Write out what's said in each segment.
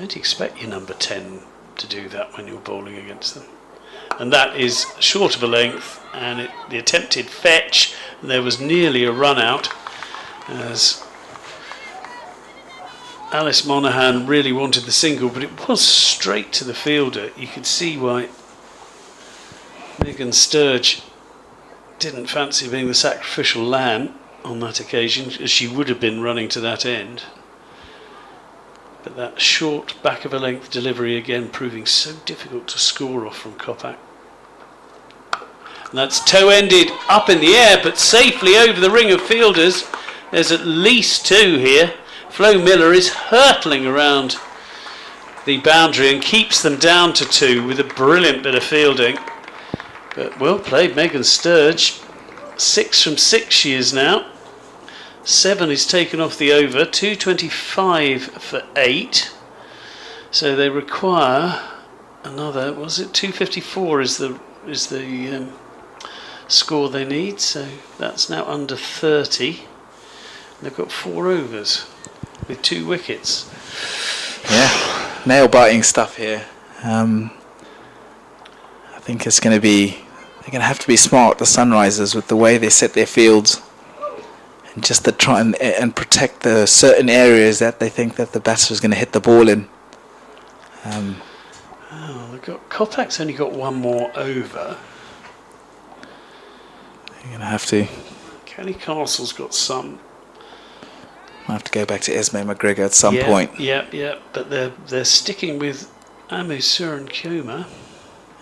don't expect your number 10 to do that when you're bowling against them. And that is short of a length, and the attempted fetch, and there was nearly a run out as Alice Monaghan really wanted the single, but it was straight to the fielder. You could see why Megan Sturge didn't fancy being the sacrificial lamb on that occasion, as she would have been running to that end. But that short back of a length delivery again proving so difficult to score off from Kopak. And that's toe-ended up in the air, but safely over the ring of fielders. There's at least two here. Flo Miller is hurtling around the boundary and keeps them down to two with a brilliant bit of fielding. But well played, Megan Sturge. 6 from 6 she is now. 7 is taken off the over. 225 for 8. So they require another. Was it 254? Is the score they need? So that's now under 30. They've got 4 overs with 2 wickets. Yeah, nail-biting stuff here. I think it's going to be. They're going to have to be smart, the Sunrisers, with the way they set their fields, and just to try and protect the certain areas that they think that the batter is going to hit the ball in. They've got Kopak's only got 1 more over. They're going to have to. Kelly Castle's got some. I'll have to go back to Esme McGregor at some point. Yeah, but they're sticking with Amu Surenkuma.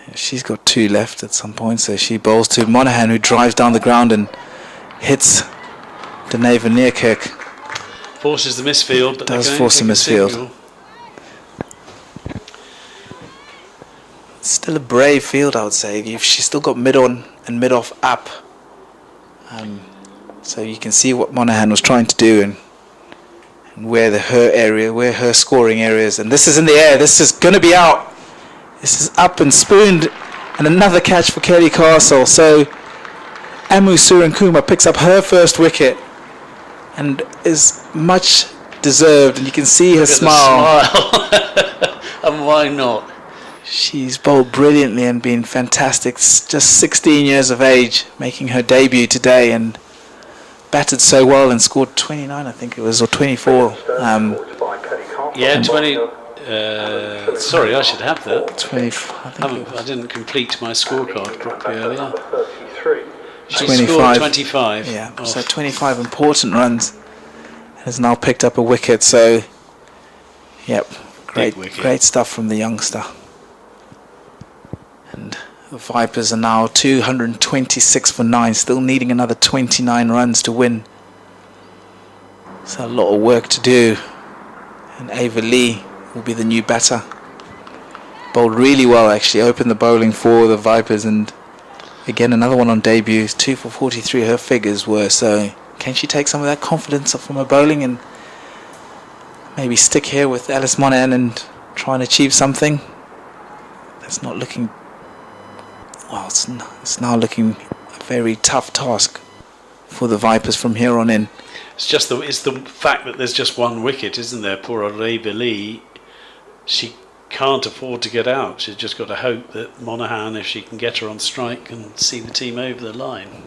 Yeah, she's got 2 left at some point, so she bowls to Monaghan, who drives down the ground and hits Deneva Neerkirk. Forces the misfield, but does force the misfield. It's still a brave field, I would say. She's still got mid-on and mid-off up. So you can see what Monaghan was trying to do and where her scoring area is. And this is in the air. This is going to be out. This is up and spooned, and another catch for Kelly Castle. So Amu Surenkuma picks up her first wicket and is much deserved, and you can see her smile. And why not? She's bowled brilliantly and been fantastic. Just 16 years of age, making her debut today, and batted so well and scored 29, I think it was, or 24. Yeah, 20. Sorry, I should have that. 20. I didn't complete my scorecard properly earlier. She 25. scored 25. Yeah, so 25 important runs. Has now picked up a wicket. So, yep, great stuff from the youngster. And the Vipers are now 226 for 9, still needing another 29 runs to win. So a lot of work to do. And Ava Lee will be the new batter. Bowled really well, actually. Opened the bowling for the Vipers, and again another one on debut. 2 for 43 her figures were. So can she take some of that confidence from her bowling and maybe stick here with Alice Monaghan and try and achieve something? That's not looking. Well, it's now looking a very tough task for the Vipers from here on in. It's the fact that there's just 1 wicket, isn't there? Poor old Ava Lee, she can't afford to get out. She's just got to hope that Monaghan, if she can get her on strike, can see the team over the line.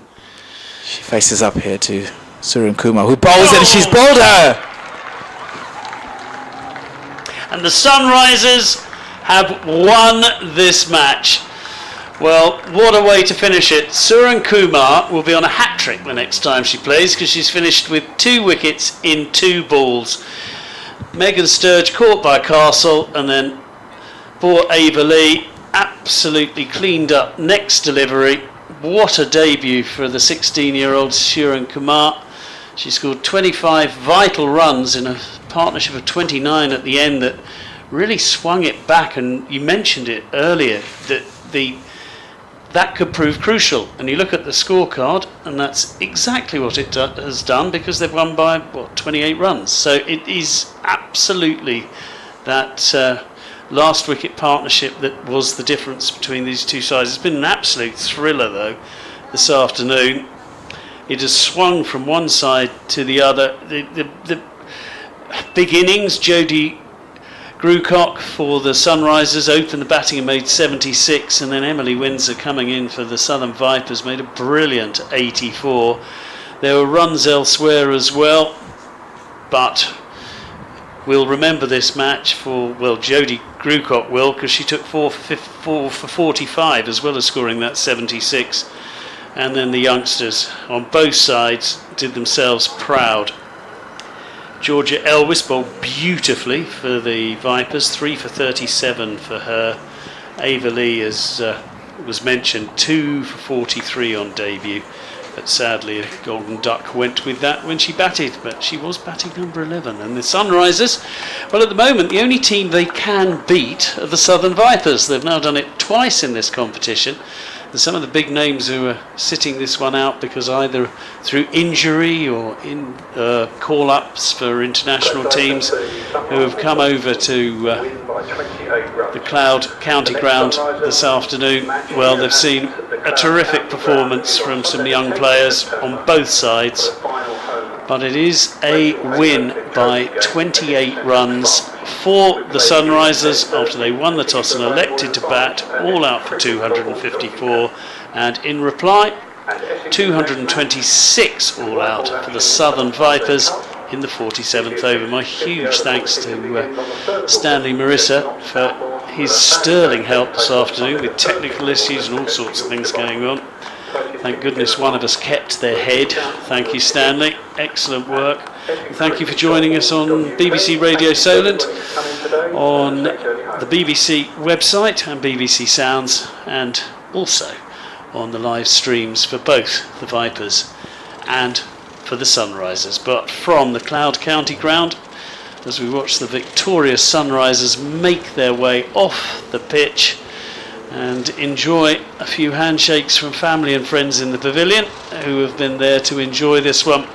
She faces up here to Surenkuma, who bowls it, and she's bowled her. And the Sunrisers have won this match. Well, what a way to finish it. Suren Kumar will be on a hat-trick the next time she plays, because she's finished with 2 wickets in 2 balls. Megan Sturge caught by Castle, and then poor Ava Lee absolutely cleaned up next delivery. What a debut for the 16-year-old Suren Kumar. She scored 25 vital runs in a partnership of 29 at the end that really swung it back, and you mentioned it earlier that that could prove crucial. And you look at the scorecard, and that's exactly what it has done, because they've won by 28 runs. So it is absolutely that last wicket partnership that was the difference between these two sides. It's been an absolute thriller though this afternoon. It has swung from one side to the other. The big innings, Jodie Grucock for the Sunrisers opened the batting and made 76, and then Emily Windsor coming in for the Southern Vipers made a brilliant 84. There were runs elsewhere as well, but we'll remember this match for, well, Jodie Grucock will, because she took 4 for 45 as well as scoring that 76, and then the youngsters on both sides did themselves proud. Georgia Elwis bowled beautifully for the Vipers, 3 for 37 for her. Ava Lee, as was mentioned, 2 for 43 on debut, but sadly a golden duck went with that when she batted, but she was batting number 11. And the Sunrisers, well, at the moment the only team they can beat are the Southern Vipers. They've now done it twice in this competition. There's some of the big names who are sitting this one out because either through injury or in call-ups for international teams who have come over to the Cloud County Ground this afternoon. Well, they've seen a terrific performance from some young players on both sides, but it is a win by 28 runs for the Sunrisers after they won the toss and elected to bat, all out for 254, and in reply 226 all out for the Southern Vipers in the 47th over. My huge thanks to Stanley Marissa for his sterling help this afternoon with technical issues and all sorts of things going on. Thank goodness one of us kept their head. Thank you, Stanley. Excellent work. And thank you for joining us on BBC Radio Solent, on the BBC website and BBC Sounds, and also on the live streams for both the Vipers and for the Sunrisers. But from the Cloud County Ground, as we watch the victorious Sunrisers make their way off the pitch and enjoy a few handshakes from family and friends in the pavilion who have been there to enjoy this one,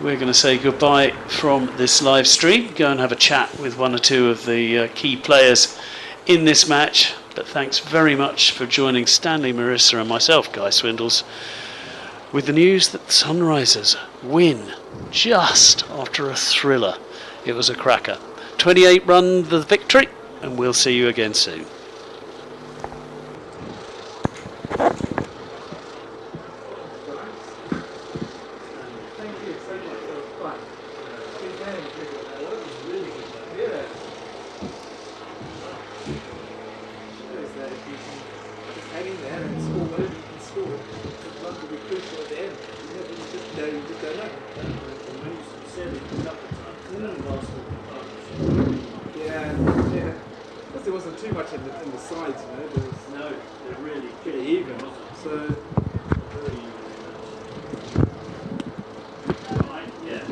we're going to say goodbye from this live stream, go and have a chat with one or two of the key players in this match. But thanks very much for joining Stanley Marissa and myself, Guy Swindles, with the news that the Sunrisers win just after a thriller. It was a cracker. 28 run the victory, and we'll see you again soon. There wasn't too much in the sides, you know. No, they're really pretty even. So. Right, yeah. Is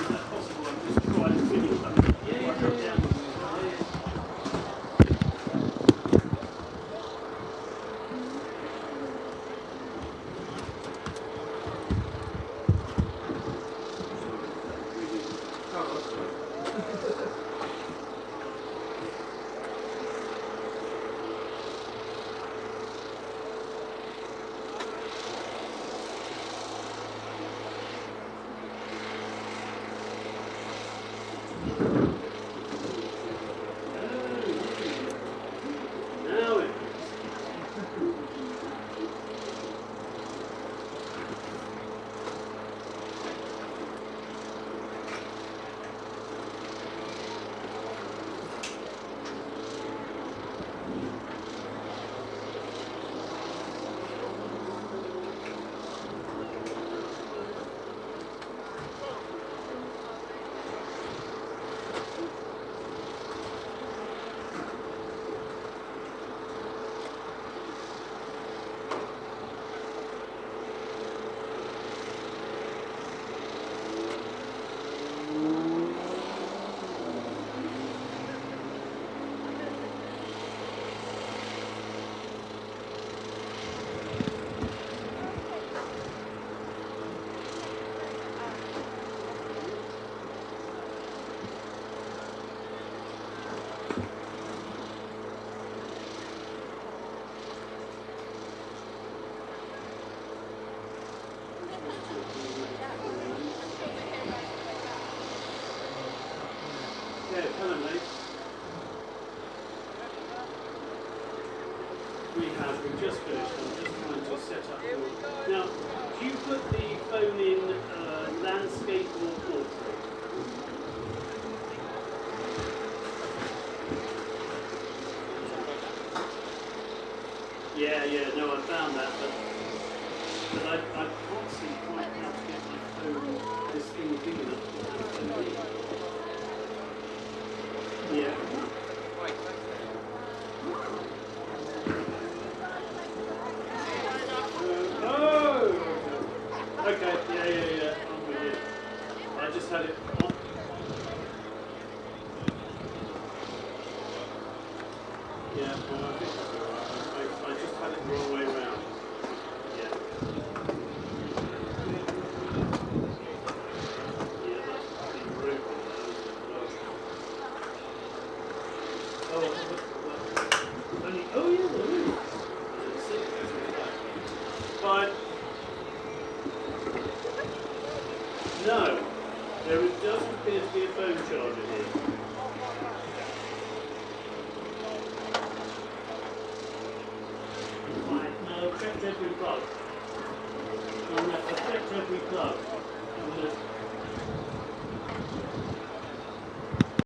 that possible? I'm just trying to finish something. Yeah. ahead. Hello, mate. We've just finished. I'm just trying to set up your... Now, do you put the phone in landscape or portrait? Yeah, no, I found that, but I can't see quite how to get my phone, this thing big enough to have phone in. Yeah. Okay, yeah, I'm with you. I just had it on. Yeah, well, I think that's alright. I just had it the wrong way around. Yeah. Yeah, that's pretty rude on that, isn't it? Oh, only, oh yeah, there is. Let's see. Fine. No, there doesn't appear to be a phone charger here. Right, no, I've checked every plug. I've checked every plug.